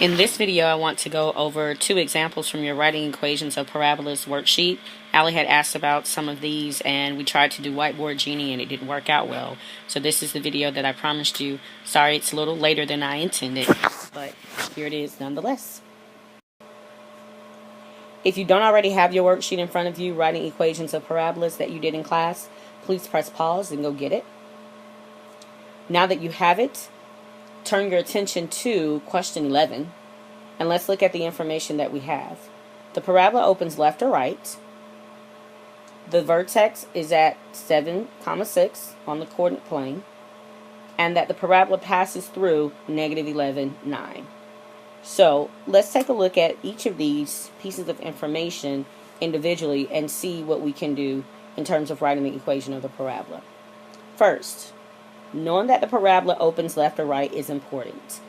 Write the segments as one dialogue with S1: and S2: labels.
S1: In this video, I want to go over two examples from your writing equations of parabolas worksheet. Allie had asked about some of these, and we tried to do Whiteboard Genie, and it didn't work out well. So this is the video that I promised you. Sorry, it's a little later than I intended, but here it is nonetheless. If you don't already have your worksheet in front of you, writing equations of parabolas that you did in class, please press pause and go get it. Now that you have it, turn your attention to question 11, and let's look at the information that we have. The parabola opens left or right. The vertex is at 7, 6 on the coordinate plane, and that the parabola passes through -11, 9. So let's take a look at each of these pieces of information individually and see what we can do in terms of writing the equation of the parabola. First, knowing that the parabola opens left or right is important.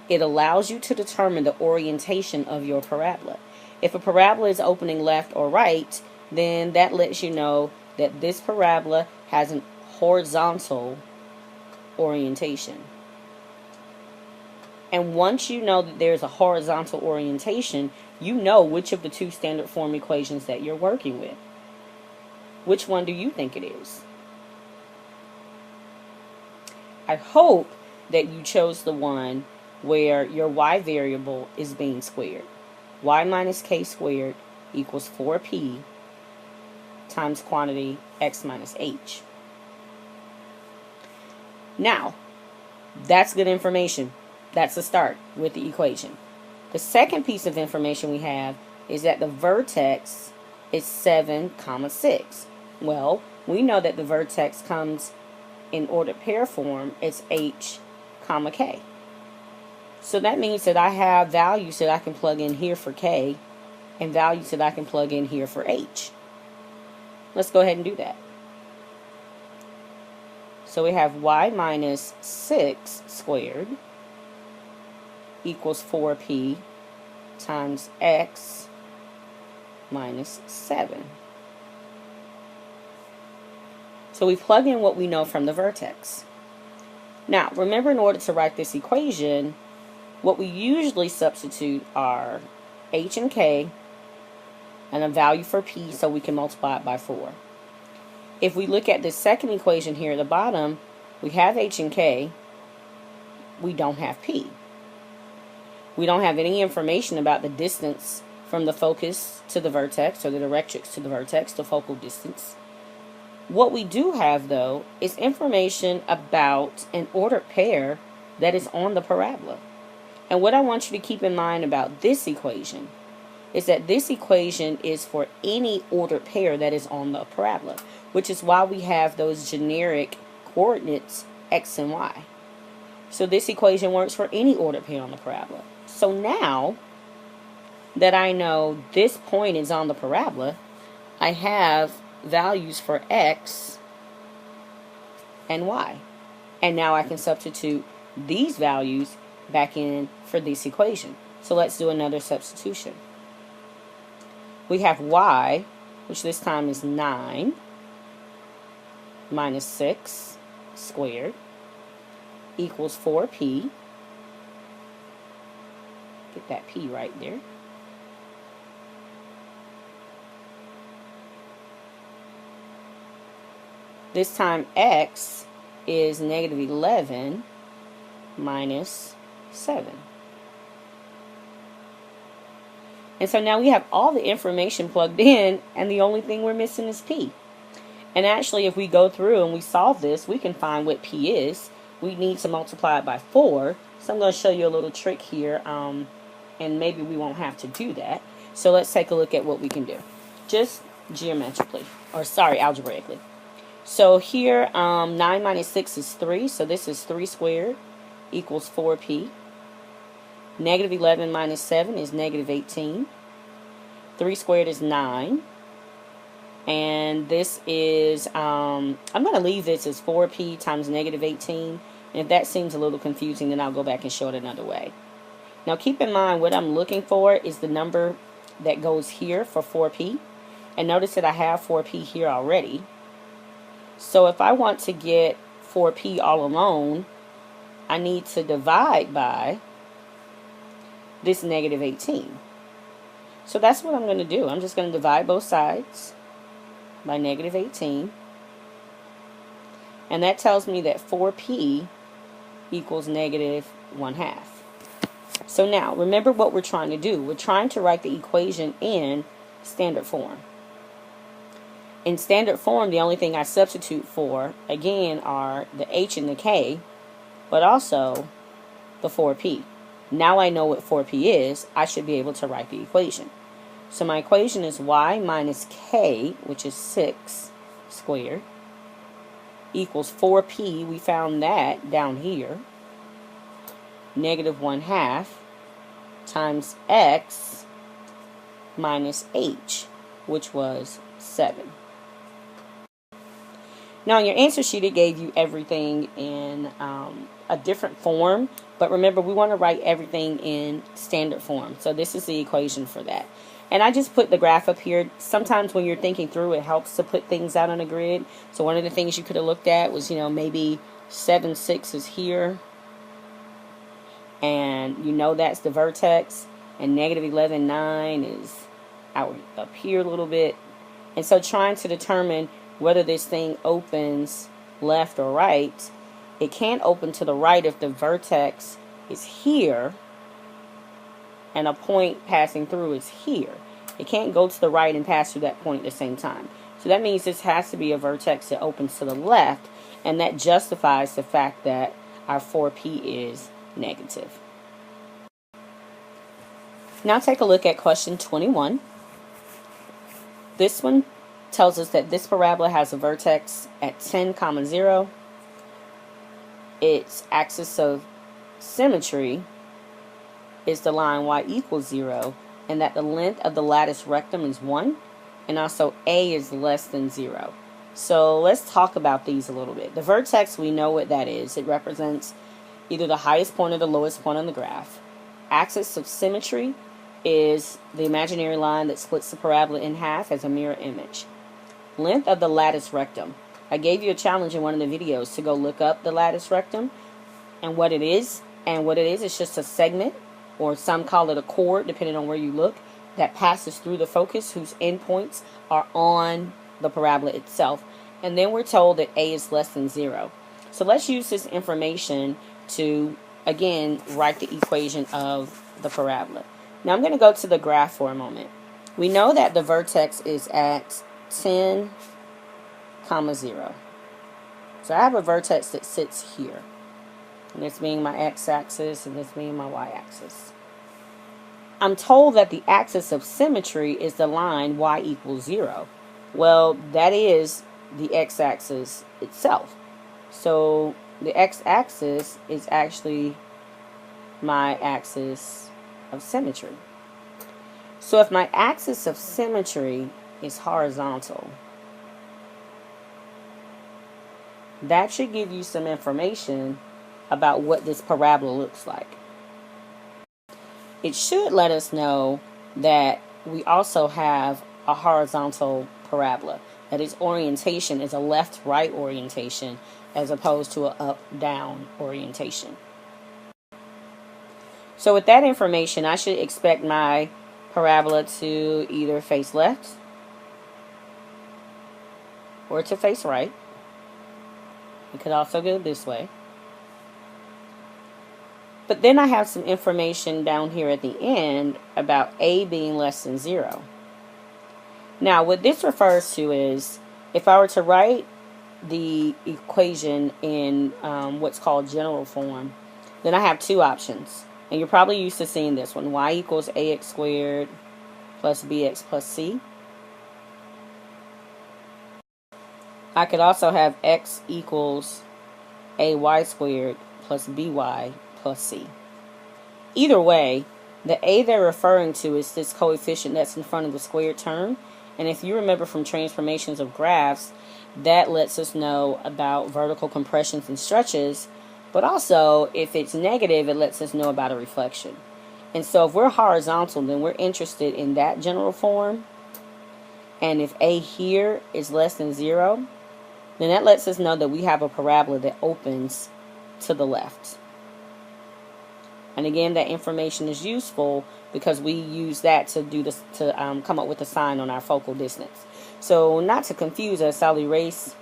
S1: It allows you to determine the orientation of your parabola. If a parabola is opening left or right, then that lets you know that this parabola has an horizontal orientation. And once you know that there's a horizontal orientation, you know which of the two standard form equations that you're working with. Which one do you think it is? I hope that you chose the one where your y variable is being squared. Y minus k squared equals 4p times quantity x minus h. Now, that's good information. That's the start with the equation. The second piece of information we have is that the vertex is 7, 6. Well, we know that the vertex comes in ordered pair form. It's h, k. So that means that I have values that I can plug in here for k and values that I can plug in here for h. Let's go ahead and do that. So we have y minus 6 squared equals 4p times x minus 7. So we plug in what we know from the vertex. Now, remember, in order to write this equation, what we usually substitute are h and k and a value for p so we can multiply it by 4. If we look at this second equation here at the bottom, we have h and k, we don't have p. We don't have any information about the distance from the focus to the vertex, or the directrix to the vertex, the focal distance. What we do have, though, is information about an ordered pair that is on the parabola. And what I want you to keep in mind about this equation is that this equation is for any ordered pair that is on the parabola, which is why we have those generic coordinates x and y. So this equation works for any ordered pair on the parabola. So now that I know this point is on the parabola, I have values for x and y. And now I can substitute these values back in for this equation. So let's do another substitution. We have y, which this time is 9 minus 6 squared equals 4p. Get that p right there. This time x is -11 minus 7. And so now we have all the information plugged in, and the only thing we're missing is p. And actually, if we go through and we solve this, we can find what p is. We need to multiply it by 4. So I'm going to show you a little trick here, and maybe we won't have to do that. So let's take a look at what we can do, just geometrically, or sorry, algebraically. So here, 9 minus 6 is 3, so this is 3 squared equals 4p. -11 minus 7 is -18. 3 squared is 9. And this is, I'm going to leave this as 4p times -18. And if that seems a little confusing, then I'll go back and show it another way. Now keep in mind, what I'm looking for is the number that goes here for 4p. And notice that I have 4p here already. So if I want to get 4p all alone, I need to divide by this negative 18. So that's what I'm going to do. I'm just going to divide both sides by negative 18. And that tells me that 4p equals negative 1/2. So now, remember what we're trying to do. We're trying to write the equation in standard form. In standard form, the only thing I substitute for, again, are the h and the k, but also the 4p. Now I know what 4p is, I should be able to write the equation. So my equation is y minus k, which is 6 squared, equals 4p, we found that down here, negative 1/2 times x minus h, which was 7. Now, on your answer sheet, it gave you everything in a different form. But remember, we want to write everything in standard form. So this is the equation for that. And I just put the graph up here. Sometimes when you're thinking through, it helps to put things out on a grid. So one of the things you could have looked at was, maybe 7, 6 is here. And that's the vertex. And negative 11, 9 is out up here a little bit. And so trying to determine whether this thing opens left or right, it can't open to the right if the vertex is here and a point passing through is here. It can't go to the right and pass through that point at the same time. So that means this has to be a vertex that opens to the left, and that justifies the fact that our 4p is negative. Now take a look at question 21. This one tells us that this parabola has a vertex at 10, 0. Its axis of symmetry is the line y equals 0, and that the length of the lattice rectum is 1, and also a is less than 0. So let's talk about these a little bit. The vertex, we know what that is. It represents either the highest point or the lowest point on the graph. Axis of symmetry is the imaginary line that splits the parabola in half as a mirror image. Length of the lattice rectum. I gave you a challenge in one of the videos to go look up the lattice rectum and what it is. And what it is just a segment, or some call it a chord, depending on where you look, that passes through the focus whose endpoints are on the parabola itself. And then we're told that a is less than 0. So let's use this information to, again, write the equation of the parabola. Now I'm going to go to the graph for a moment. We know that the vertex is at 10, 0. So I have a vertex that sits here. And this being my x-axis and this being my y-axis. I'm told that the axis of symmetry is the line y equals 0. Well, that is the x-axis itself. So the x-axis is actually my axis of symmetry. So if my axis of symmetry is horizontal, that should give you some information about what this parabola looks like. It should let us know that we also have a horizontal parabola, that its orientation is a left-right orientation as opposed to an up-down orientation. So with that information, I should expect my parabola to either face left or to face right. It could also go this way. But then I have some information down here at the end about a being less than 0. Now, what this refers to is, if I were to write the equation in what's called general form, then I have two options. And you're probably used to seeing this one. Y equals ax squared plus bx plus c. I could also have x equals ay squared plus by plus c. Either way, the a they're referring to is this coefficient that's in front of the squared term. And if you remember from transformations of graphs, that lets us know about vertical compressions and stretches. But also, if it's negative, it lets us know about a reflection. And so if we're horizontal, then we're interested in that general form. And if a here is less than 0, then that lets us know that we have a parabola that opens to the left. And again, that information is useful because we use that to do this, to come up with a sign on our focal distance. So not to confuse us, I'll erase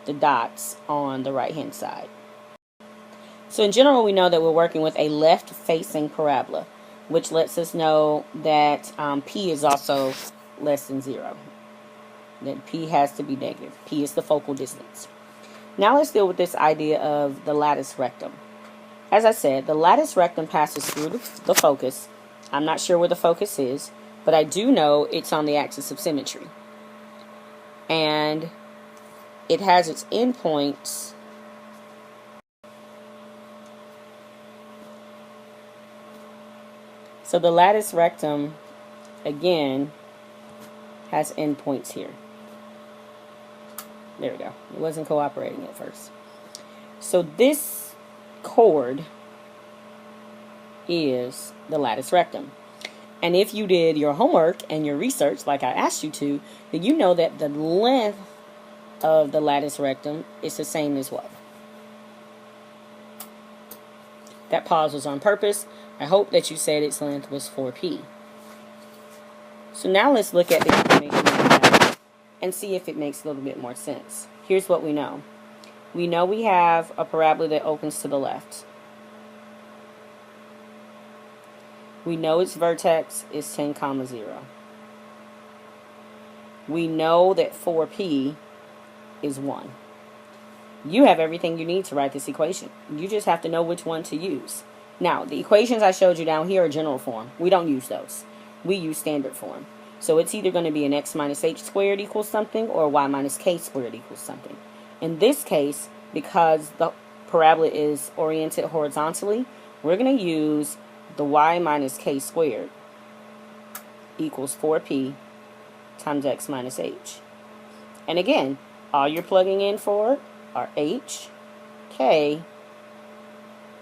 S1: the dots on the right hand side. So in general, we know that we're working with a left-facing parabola, which lets us know that P is also less than 0. That P has to be negative. P is the focal distance. Now let's deal with this idea of the lattice rectum. As I said, the lattice rectum passes through the focus. I'm not sure where the focus is, but I do know it's on the axis of symmetry. And it has its endpoints so the lattice rectum, again, has endpoints here. There we go. It wasn't cooperating at first. So this chord is the lattice rectum. And if you did your homework and your research like I asked you to, then you know that the length of the lattice rectum is the same as what? That pause was on purpose. I hope that you said its length was 4p. So now let's look at the information we have and see if it makes a little bit more sense. Here's what we know. We know we have a parabola that opens to the left. We know its vertex is 10, 0. We know that 4p is 1. You have everything you need to write this equation. You just have to know which one to use. Now, the equations I showed you down here are general form. We don't use those. We use standard form. So it's either going to be an x minus h squared equals something or y minus k squared equals something. In this case, because the parabola is oriented horizontally, we're going to use the y minus k squared equals 4p times x minus h. And again, all you're plugging in for are h, k,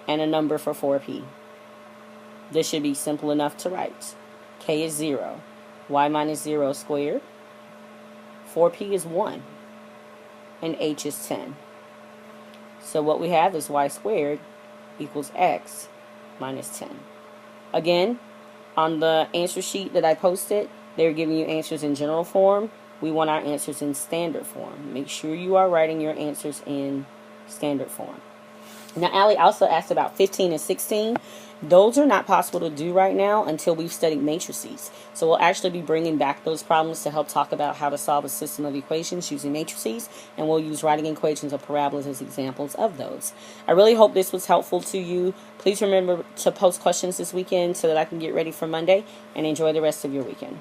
S1: and a number for 4p. This should be simple enough to write. K is 0. Y minus 0 squared. 4p is 1. And h is 10. So what we have is y squared equals x minus 10. Again, on the answer sheet that I posted, they're giving you answers in general form. We want our answers in standard form. Make sure you are writing your answers in standard form. Now, Allie also asked about 15 and 16. Those are not possible to do right now until we've studied matrices. So we'll actually be bringing back those problems to help talk about how to solve a system of equations using matrices, and we'll use writing equations of parabolas as examples of those. I really hope this was helpful to you. Please remember to post questions this weekend so that I can get ready for Monday, and enjoy the rest of your weekend.